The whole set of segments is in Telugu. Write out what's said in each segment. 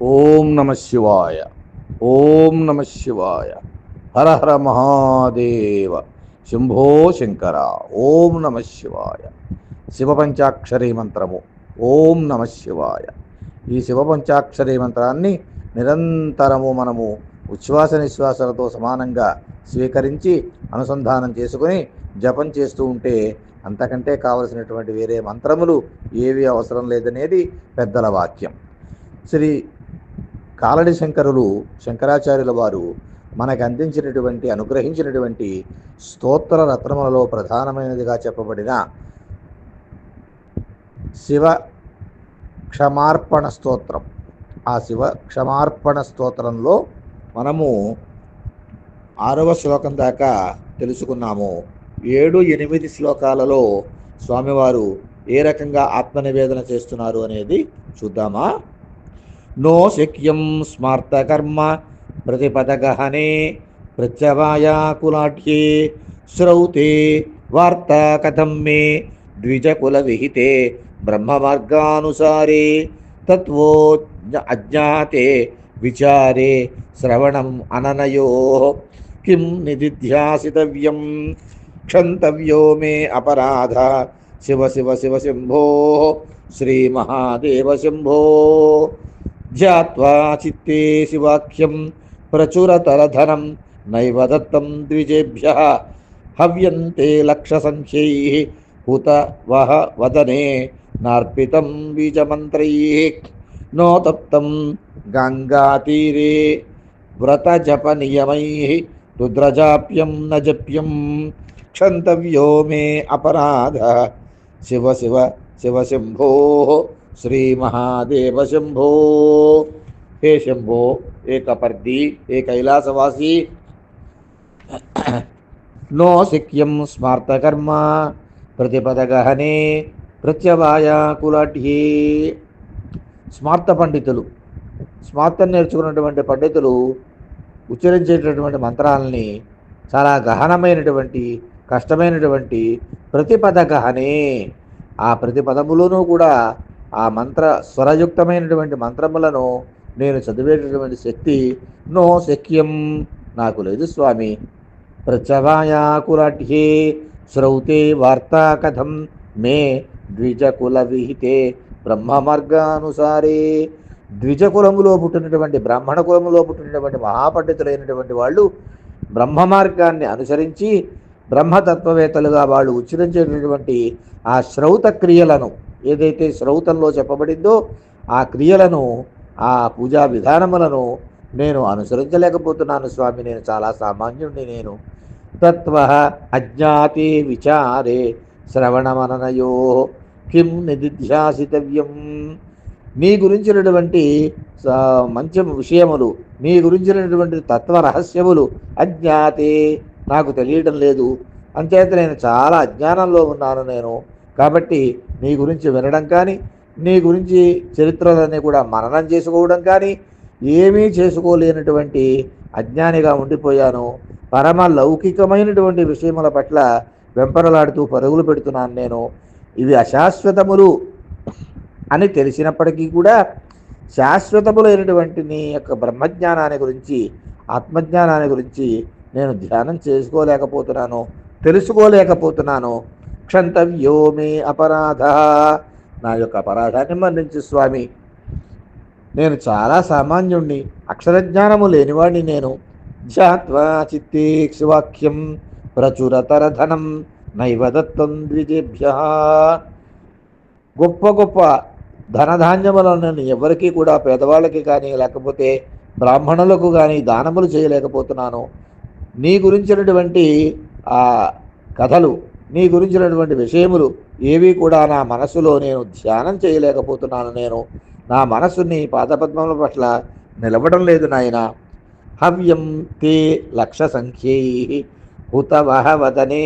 ఓం నమ శివాయ. ఓం నమ శివాయ. హర హర మహాదేవ. శంభో శంకర. ఓం నమ శివాయ. శివపంచాక్షరీ మంత్రము. ఓం నమ శివాయ. ఈ శివపంచాక్షరీ మంత్రాన్ని నిరంతరము మనము ఉచ్ఛ్వాస నిశ్వాసాలతో సమానంగా స్వీకరించి అనుసంధానం చేసుకుని జపం చేస్తూ ఉంటే అంతకంటే కావలసినటువంటి వేరే మంత్రములు ఏవి అవసరం లేదనేది పెద్దల వాక్యం. శ్రీ కాలడి శంకరులు, శంకరాచార్యుల వారు మనకు అందించినటువంటి, అనుగ్రహించినటువంటి స్తోత్ర రత్నములలో ప్రధానమైనదిగా చెప్పబడిన శివ క్షమార్పణ స్తోత్రం. ఆ శివ క్షమార్పణ స్తోత్రంలో మనము 6వ శ్లోకం దాకా తెలుసుకున్నాము. 7, 8 శ్లోకాలలో స్వామివారు ఏ రకంగా ఆత్మనివేదన చేస్తున్నారు అనేది చూద్దామా. నో శక్యం స్మార్తకర్మ ప్రతిపదగహనే ప్రత్యవాయాకులాఢ్యే శ్రౌతే వార్తా కథం మే ద్విజకుల విహితే బ్రహ్మమార్గానుసారే తత్వో అజ్ఞాతే విచారే శ్రవణం అననయో కిం నిదిధ్యాసితవ్యం క్షంతవ్యో మే అపరాధ శివ శివ శివ శంభో శ్రీ మహాదేవ శంభో. ధ్యాత్వా చిత్తే శివాఖ్యం ప్రచురతరధనం నైవ దత్తం ద్విజేభ్యః హవ్యంతే లక్షసంఖ్యైః హుత వహ వదనే నార్పితం బీజమంత్రైః నో తప్తం గంగాతీరే వ్రతజపనియమైః రుద్రజాప్యం న జప్యం క్షంతవ్యో మే అపరాధ శివ శివ శివ శంభో శ్రీ మహాదేవ శంభో. హే శంభో, ఏ కపర్ది, ఏ కైలాసవాసి, నో శక్యం స్మార్తకర్మ ప్రతిపదగహనే ప్రత్యవాయాకులాఢ్యే. స్మార్త పండితులు, స్మార్తం నేర్చుకున్నటువంటి పండితులు ఉచ్చరించేటటువంటి మంత్రాలని చాలా గహనమైనటువంటి, కష్టమైనటువంటి ప్రతిపదగహనే, ఆ ప్రతి పదములోనూ కూడా ఆ మంత్ర స్వరయుక్తమైనటువంటి మంత్రములను నేను చదివేటటువంటి శక్తి నో శక్యం, నాకు లేదు స్వామి. ప్రచవాయాకులాఢ్యే శ్రౌతే వార్తా కథం మే ద్విజకుల విహితే బ్రహ్మమార్గానుసారే. ద్విజకులములో పుట్టినటువంటి, బ్రాహ్మణ కులములో పుట్టినటువంటి మహాపండితులైనటువంటి వాళ్ళు బ్రహ్మ మార్గాన్ని అనుసరించి బ్రహ్మతత్వవేత్తలుగా వాళ్ళు ఉచ్చరించేటటువంటి ఆ శ్రౌత క్రియలను, ఏదైతే శ్రౌతంలో చెప్పబడిందో ఆ క్రియలను, ఆ పూజా విధానములను నేను అనుసరించలేకపోతున్నాను స్వామి. నేను చాలా సామాన్యుడిని. నేను తత్వ అజ్ఞాతే విచారే శ్రవణమననయో కిం నిదిధ్యాసితవ్యం. నీ గురించినటువంటి మంచి విషయములు, నీ గురించినటువంటి తత్వ రహస్యములు అజ్ఞాతే, నాకు తెలియడం లేదు. అంచేత నేను చాలా అజ్ఞానంలో ఉన్నాను నేను. కాబట్టి నీ గురించి వినడం కానీ, నీ గురించి చరిత్రలన్నీ కూడా మననం చేసుకోవడం కానీ ఏమీ చేసుకోలేనటువంటి అజ్ఞానిగా ఉండిపోయాను. పరమ లౌకికమైనటువంటి విషయముల పట్ల వెంపరలాడుతూ పరుగులు పెడుతున్నాను నేను. ఇవి అశాశ్వతములు అని తెలిసినప్పటికీ కూడా శాశ్వతములైనటువంటి నీ యొక్క బ్రహ్మజ్ఞానాన్ని గురించి, ఆత్మజ్ఞానాన్ని గురించి నేను ధ్యానం చేసుకోలేకపోతున్నాను, తెలుసుకోలేకపోతున్నాను. క్షంతవ్యో మే అపరాధ, నా యొక్క అపరాధాన్ని మన్నించు స్వామి. నేను చాలా సామాన్యుణ్ణి, అక్షరజ్ఞానము లేనివాడిని నేను. ధ్యాత్వా చిత్తే శివాఖ్యం ప్రచురతరధనం నైవ దత్తం ద్విజేభ్యః. గొప్ప గొప్ప ధనధాన్యములను నేను ఎవరికీ కూడా, పేదవాళ్ళకి కానీ లేకపోతే బ్రాహ్మణులకు కానీ దానములు చేయలేకపోతున్నాను. నీ గురించినటువంటి ఆ కథలు, నీ గురించినటువంటి విషయములు ఏవి కూడా నా మనసులో నేను ధ్యానం చేయలేకపోతున్నాను. నేను నా మనస్సు నీ పాదపద్మముల పట్ల నిలబడం లేదు నాయన. హవ్యం తే లక్ష సంఖ్యై హుతవహ వదనే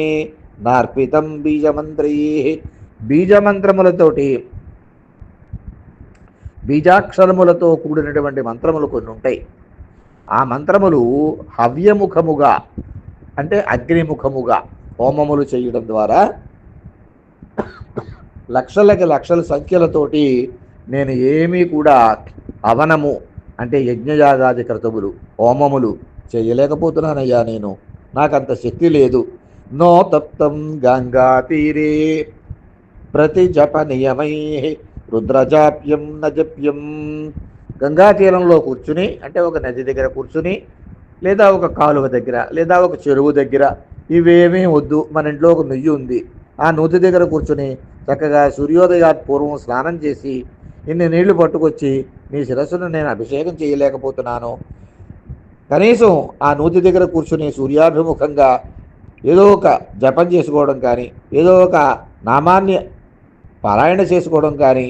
నార్పితం బీజమంత్రై. బీజమంత్రములతోటి, బీజాక్షరములతో కూడినటువంటి మంత్రములు కొన్ని ఉంటాయి. ఆ మంత్రములు హవ్యముఖముగా, అంటే అగ్నిముఖముగా హోమములు చేయడం ద్వారా లక్షలకి లక్షల సంఖ్యలతోటి నేను ఏమీ కూడా అవనము అంటే యజ్ఞయాగాది క్రతువులు హోమములు చేయలేకపోతున్నానయ్యా, నేను నాకంత శక్తి లేదు. నో తప్తం గంగా తీరే ప్రతి జప నియమై రుద్రజాప్యం నజప్యం. గంగా తీరంలో కూర్చుని, అంటే ఒక నది దగ్గర కూర్చుని, లేదా ఒక కాలువ దగ్గర, లేదా ఒక చెరువు దగ్గర, ఇవేమీ వద్దు. మన ఇంట్లో ఒక నుయ్యి ఉంది, ఆ నూతి దగ్గర కూర్చుని చక్కగా సూర్యోదయాత్ పూర్వం స్నానం చేసి ఇన్ని నీళ్లు పట్టుకొచ్చి నీ శిరస్సును నేను అభిషేకం చేయలేకపోతున్నాను. కనీసం ఆ నూతి దగ్గర కూర్చుని సూర్యాభిముఖంగా ఏదో ఒక జపం చేసుకోవడం కానీ, ఏదో ఒక నామాన్ని పారాయణ చేసుకోవడం కానీ,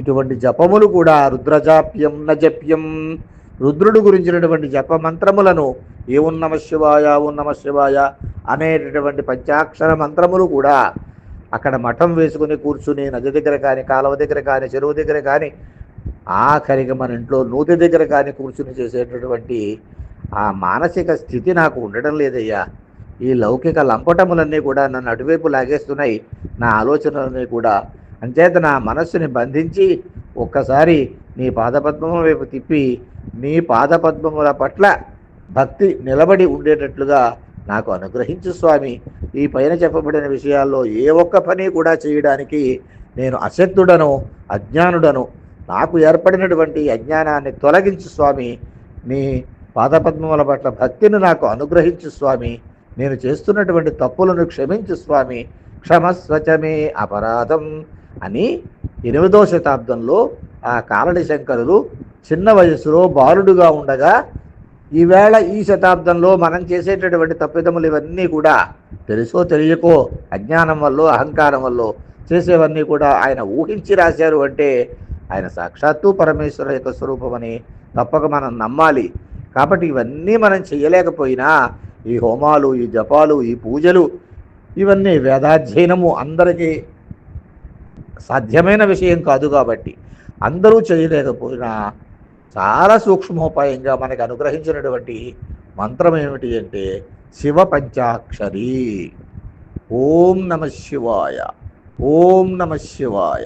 ఇటువంటి జపములు కూడా రుద్రజాప్యం నజప్యం, రుద్రుడు గురించినటువంటి జప మంత్రములను ఏం నమ శివాయ ఓం నమ శివాయ అనేటటువంటి పంచాక్షర మంత్రములు కూడా అక్కడ మఠం వేసుకుని కూర్చుని నది దగ్గర కానీ, కాలువ దగ్గర కానీ, చెరువు దగ్గర కానీ, ఆఖరికి మన ఇంట్లో నూతి దగ్గర కానీ కూర్చుని చేసేటటువంటి ఆ మానసిక స్థితి నాకు ఉండడం లేదయ్యా. ఈ లౌకిక లంపటములన్నీ కూడా నన్ను అటువైపు లాగేస్తున్నాయి, నా ఆలోచనలన్నీ కూడా. అంచేత నా మనస్సుని బంధించి ఒక్కసారి నీ పాదపద్మముల వైపు తిప్పి నీ పాదపద్మముల పట్ల భక్తి నిలబడి ఉండేటట్లుగా నాకు అనుగ్రహించు స్వామి. ఈ పైన చెప్పబడిన విషయాల్లో ఏ ఒక్క పని కూడా చేయడానికి నేను అశక్తుడను, అజ్ఞానుడను. నాకు ఏర్పడినటువంటి అజ్ఞానాన్ని తొలగించు స్వామి. నీ పాదపద్మముల పట్ల భక్తిని నాకు అనుగ్రహించు స్వామి. నేను చేస్తున్నటువంటి తప్పులను క్షమించు స్వామి. క్షమస్వచమే అపరాధం అని 8వ శతాబ్దంలో ఆ కాలడి శంకరులు చిన్న వయసులో బాలుడుగా ఉండగా, ఈవేళ ఈ శతాబ్దంలో మనం చేసేటటువంటి తప్పిదములు ఇవన్నీ కూడా తెలుసో తెలియకో అజ్ఞానం వల్ల, అహంకారం వల్ల చేసేవన్నీ కూడా ఆయన ఊహించి రాశారు అంటే ఆయన సాక్షాత్తు పరమేశ్వర యొక్క స్వరూపమని తప్పక మనం నమ్మాలి. కాబట్టి ఇవన్నీ మనం చేయలేకపోయినా ఈ హోమాలు, ఈ జపాలు, ఈ పూజలు, ఇవన్నీ వేదాధ్యయనము అందరికీ సాధ్యమైన విషయం కాదు. కాబట్టి అందరూ చేయలేకపోయినా చాలా సూక్ష్మోపాయంగా మనకు అనుగ్రహించినటువంటి మంత్రం ఏమిటి అంటే శివ పంచాక్షరి. ఓం నమ శివాయ, ఓం నమ శివాయ,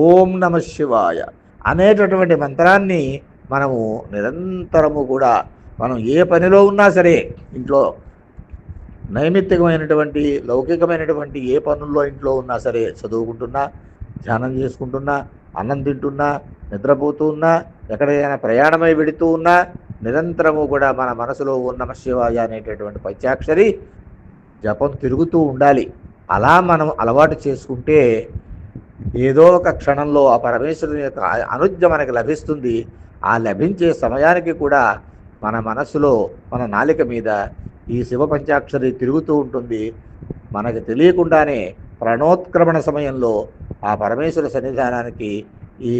ఓం నమ శివాయ అనేటటువంటి మంత్రాన్ని మనము నిరంతరము కూడా మనం ఏ పనిలో ఉన్నా సరే, ఇంట్లో నైమిత్తికమైనటువంటి లౌకికమైనటువంటి ఏ పనుల్లో ఇంట్లో ఉన్నా సరే, చదువుకుంటున్నా, ధ్యానం చేసుకుంటున్నా, అన్నం తింటున్నా, నిద్రపోతూ ఉన్నా, ఎక్కడైనా ప్రయాణమై వెడుతూ ఉన్నా, నిరంతరము కూడా మన మనసులో ఓం నమ శివాయ అనేటటువంటి పంచాక్షరి జపం తిరుగుతూ ఉండాలి. అలా మనం అలవాటు చేసుకుంటే ఏదో ఒక క్షణంలో ఆ పరమేశ్వరుని యొక్క అనుజ్ఞ మనకి లభిస్తుంది. ఆ లభించే సమయానికి కూడా మన మనస్సులో, మన నాలిక మీద ఈ శివ పంచాక్షరి తిరుగుతూ ఉంటుంది. మనకు తెలియకుండానే ప్రణోత్క్రమణ సమయంలో ఆ పరమేశ్వర సన్నిధానానికి ఈ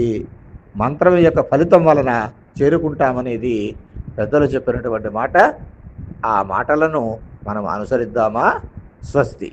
మంత్రం యొక్క ఫలితం వలన చేరుకుంటామనేది పెద్దలు చెప్పినటువంటి మాట. ఆ మాటలను మనం అనుసరిద్దామా? స్వస్తి.